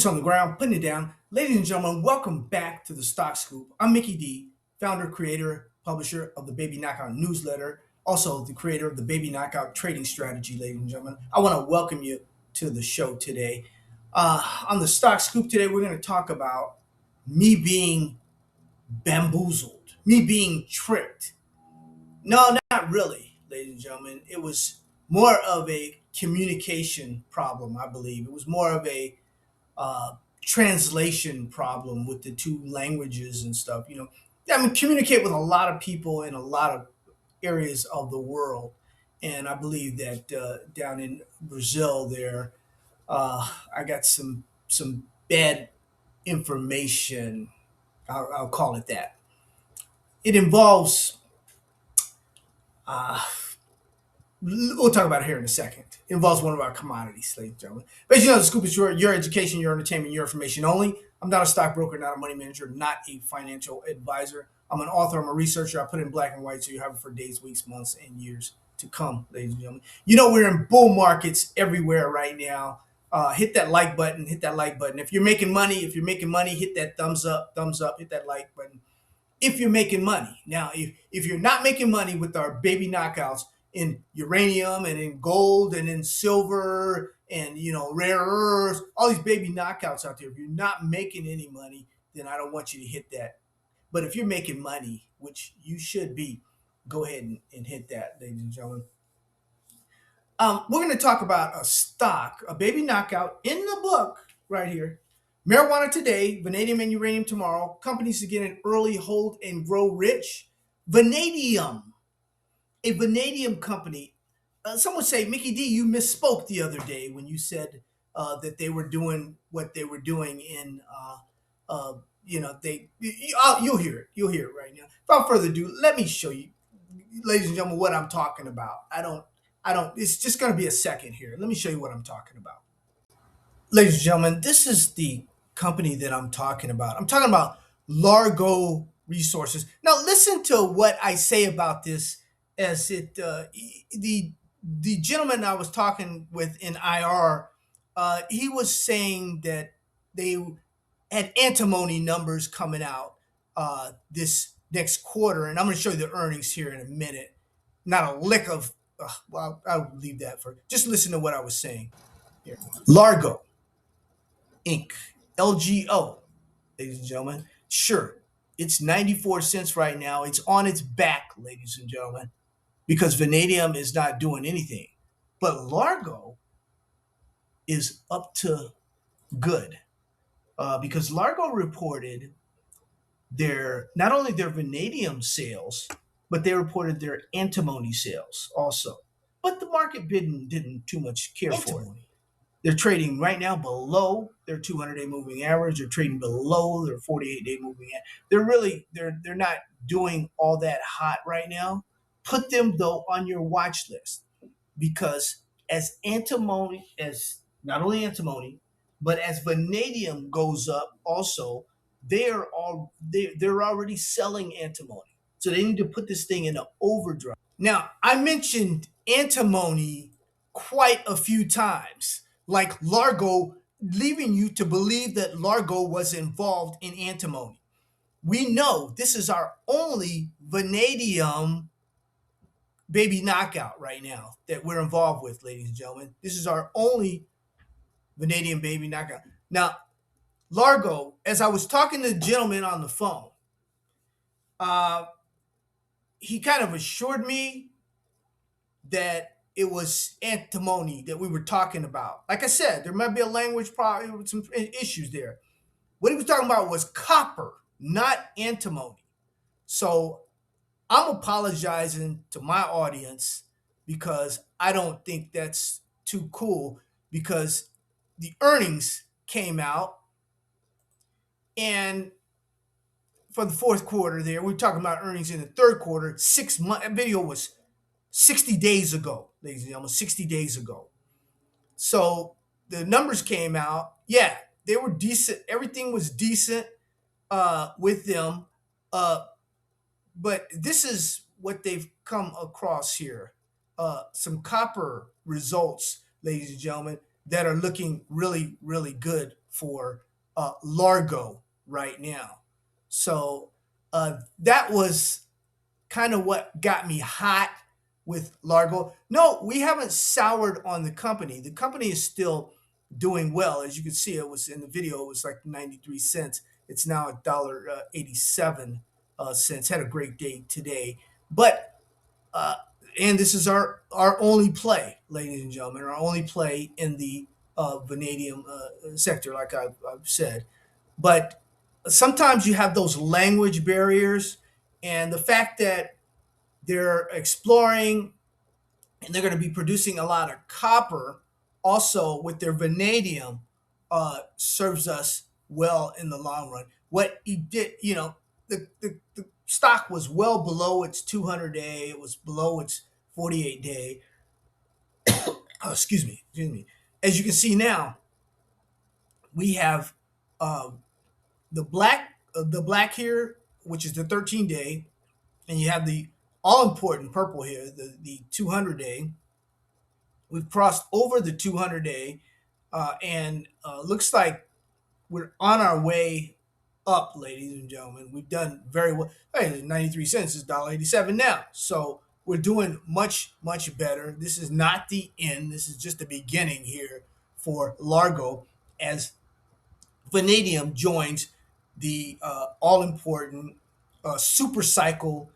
boots on the ground, putting it down. Ladies and gentlemen, welcome back to the Stock Scoop. I'm Mickey D, founder, creator, publisher of the Baby Knockout newsletter, also the creator of the Baby Knockout trading strategy, ladies and gentlemen. I want to welcome you to the show today. On the Stock Scoop today, we're going to talk about me being bamboozled, me being tricked. No, not really, ladies and gentlemen. It was more of a communication problem, I believe. It was more of a translation problem with the two languages and stuff. I mean, communicate with a lot of people in a lot of areas of the world, and I believe that down in Brazil, there, I got some bad information. I'll call it that. It involves. Uh, we'll talk about it here in a second. It involves one of our commodities, ladies and gentlemen. But the scoop is your education, your entertainment, your information only. I'm not a stockbroker, not a money manager, not a financial advisor. I'm an author, I'm a researcher. I put it in black and white so you have it for days, weeks, months, and years to come, ladies and gentlemen. We're in bull markets everywhere right now. Hit that like button, hit that like button. If you're making money, hit that thumbs up, hit that like button if you're making money. Now, if you're not making money with our baby knockouts in uranium and in gold and in silver and rare earths, all these baby knockouts out there, if you're not making any money, then I don't want you to hit that. But if you're making money, which you should be, go ahead and hit that, ladies and gentlemen. We're going to talk about a stock, a baby knockout in the book right here. Marijuana today, vanadium and uranium tomorrow. Companies to get an early, hold, and grow rich. Vanadium, a vanadium company. Some would say, Mickey D, you misspoke the other day when you said that they were doing what they were doing in, you'll hear it. You'll hear it right now. Without further ado, let me show you, ladies and gentlemen, what I'm talking about. It's just going to be a second here. Let me show you what I'm talking about. Ladies and gentlemen, this is the company that I'm talking about. I'm talking about Largo Resources. Now, listen to what I say about this. As the gentleman I was talking with in IR, he was saying that they had antimony numbers coming out this next quarter, and I'm going to show you the earnings here in a minute. Not a lick of, well, I'll leave that for. Just listen to what I was saying here. Largo Inc. LGO, ladies and gentlemen. Sure, it's 94 cents right now. It's on its back, ladies and gentlemen, because vanadium is not doing anything. But Largo is up to good because Largo reported not only their vanadium sales, but they reported their antimony sales also. But the market didn't too much care for it. They're trading right now below their 200-day moving average. They're trading below their 48-day moving average. They're not doing all that hot right now. Put them though on your watch list because as not only antimony, but as vanadium goes up, also they're already selling antimony, so they need to put this thing in an overdrive. Now, I mentioned antimony quite a few times, like Largo, leaving you to believe that Largo was involved in antimony. We know this is our only vanadium baby knockout right now that we're involved with, ladies and gentlemen. This is our only vanadium baby knockout. Now, Largo, as I was talking to the gentleman on the phone, he kind of assured me that it was antimony that we were talking about. Like I said, there might be a language problem with some issues there. What he was talking about was copper, not antimony. So I'm apologizing to my audience because I don't think that's too cool because the earnings came out and for the fourth quarter there, we're talking about earnings in the third quarter, 6 months. That video was 60 days ago, ladies and gentlemen, 60 days ago. So the numbers came out. Yeah, they were decent. Everything was decent with them. But this is what they've come across here. Some copper results, ladies and gentlemen, that are looking really, really good for Largo right now. So that was kind of what got me hot with Largo. No, we haven't soured on the company. The company is still doing well. As you can see, it was in the video, it was like 93 cents. It's now $1.87 Had a great day today. But uh, and this is our only play, ladies and gentlemen, our only play in the vanadium sector, like I've said. But sometimes you have those language barriers, and the fact that they're exploring and they're going to be producing a lot of copper also with their vanadium serves us well in the long run. What he did, the stock was well below its 200-day, it was below its 48-day. Oh, excuse me. As you can see now, we have uh, the black here, which is the 13-day, and you have the all important purple here, the 200-day. We've crossed over the 200-day, and looks like we're on our way up, ladies and gentlemen. We've done very well. Hey, 93 cents is $1.87 now. So we're doing much, much better. This is not the end. This is just the beginning here for Largo as vanadium joins the all important super cycle.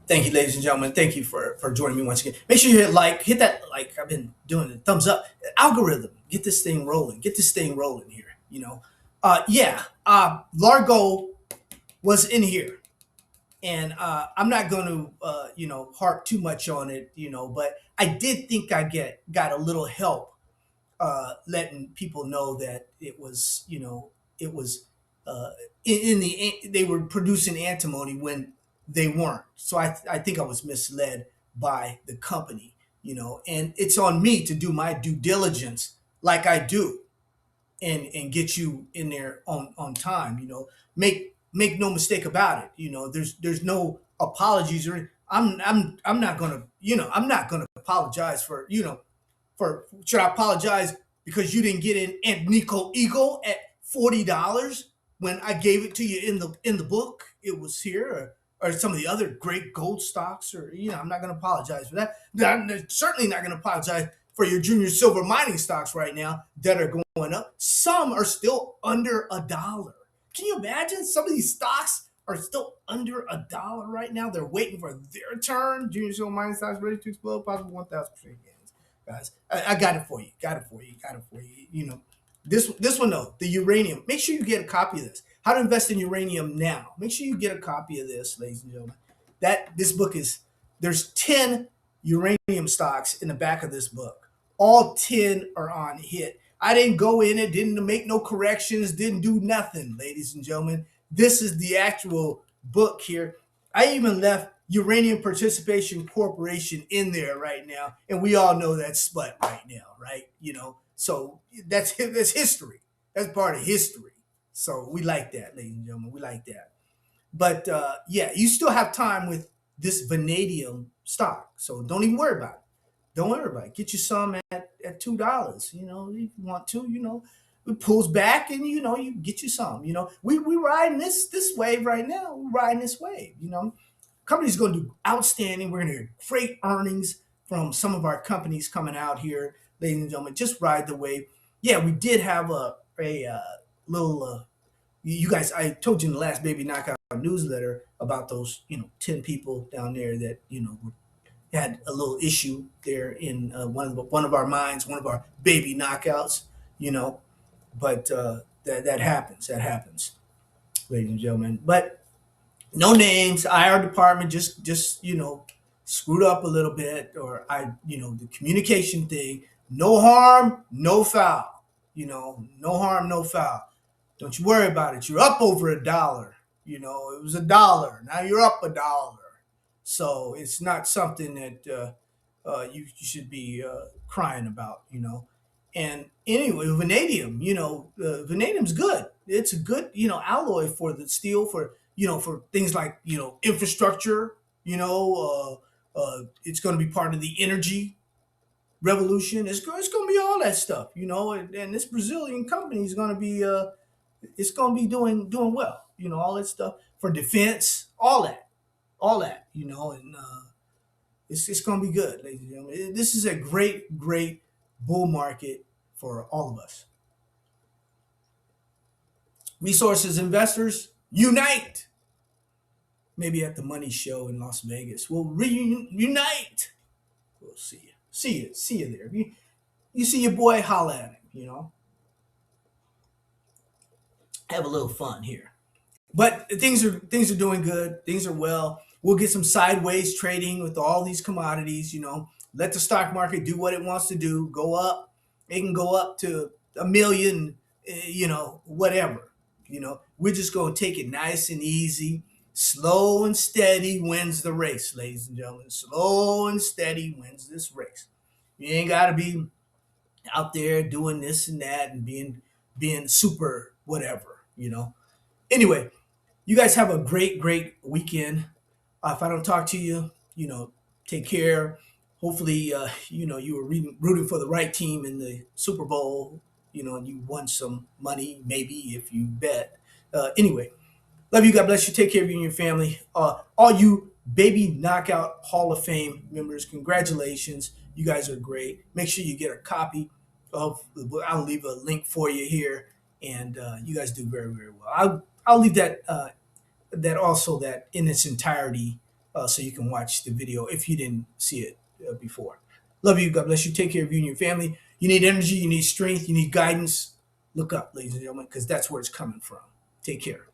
Thank you, ladies and gentlemen. Thank you for joining me once again. Make sure you hit that like. I've been doing the thumbs up algorithm. Get this thing rolling. Get this thing rolling here. Yeah. Largo was in here, and I'm not going to harp too much on it. But I did think I got a little help letting people know that it was uh, they were producing antimony when they weren't. So I think I was misled by the company, and it's on me to do my due diligence like I do and get you in there on time. Make no mistake about it. There's no apologies or I'm not gonna I'm not gonna apologize for should I apologize because you didn't get in and Nico Eagle at $40 when I gave it to you in the book? It was here, or some of the other great gold stocks, or I'm not going to apologize for that. I'm certainly not going to apologize for your junior silver mining stocks right now that are going up. Some are still under $1. Can you imagine? Some of these stocks are still under $1 right now. They're waiting for their turn. Junior silver mining stocks ready to explode, possible 1,000% gains, guys. I got it for you. Got it for you. Got it for you. This one though, the uranium. Make sure you get a copy of this. How to invest in uranium now. Make sure you get a copy of this, ladies and gentlemen. This book is there's 10 uranium stocks in the back of this book. All 10 are on hit. I didn't go in it, didn't make no corrections, didn't do nothing, ladies and gentlemen. This is the actual book here. I even left Uranium Participation Corporation in there right now, and we all know that's sput right now, right? So that's history. That's part of history. So we like that, ladies and gentlemen. We like that. But yeah, you still have time with this vanadium stock, so don't even worry about it. Don't worry about it. Get you some at $2. If you want to. It pulls back, and you get you some. We riding this wave right now. We're riding this wave. Company's going to do outstanding. We're going to hear great earnings from some of our companies coming out here, ladies and gentlemen. Just ride the wave. Yeah, we did have a little. You guys, I told you in the last Baby Knockout newsletter about those 10 people down there that had a little issue there in one of our mines, one of our baby knockouts. You know, but that happens. That happens, ladies and gentlemen. But no names. IR department just screwed up a little bit, or the communication thing. No harm, no foul. No harm, no foul. Don't you worry about it. You're up over $1. It was $1. Now you're up $1. So it's not something that you should be crying about. And anyway, vanadium. Vanadium's good. It's a good alloy for the steel for things like infrastructure. It's going to be part of the energy revolution. It's going to be all that stuff, and this Brazilian company is going to be it's going to be doing well, all that stuff for defense, all that, and it's going to be good, ladies and gentlemen. This is a great bull market for all of us. Resources investors, unite. Maybe at the money show in Las Vegas, we'll reunite. We'll see you. See you there. You see your boy, holla at him. Have a little fun here. But things are doing good. Things are well. We'll get some sideways trading with all these commodities. Let the stock market do what it wants to do. Go up. It can go up to a million. Whatever. We're just gonna take it nice and easy. Slow and steady wins the race, ladies and gentlemen. Slow and steady wins this race. You ain't gotta be out there doing this and that and being super whatever. Anyway, you guys have a great weekend. If I don't talk to you, take care. Hopefully, you were rooting for the right team in the Super Bowl, and you won some money, maybe if you bet. Anyway, love you. God bless you. Take care of you and your family. All you baby knockout Hall of Fame members, congratulations. You guys are great. Make sure you get a copy of the book. I'll leave a link for you here, and you guys do very well. I'll leave that also that in its entirety, so you can watch the video if you didn't see it before. Love you. God bless you. Take care of you and your family. You need energy. You need strength. You need guidance. Look up, ladies and gentlemen, because that's where it's coming from. Take care.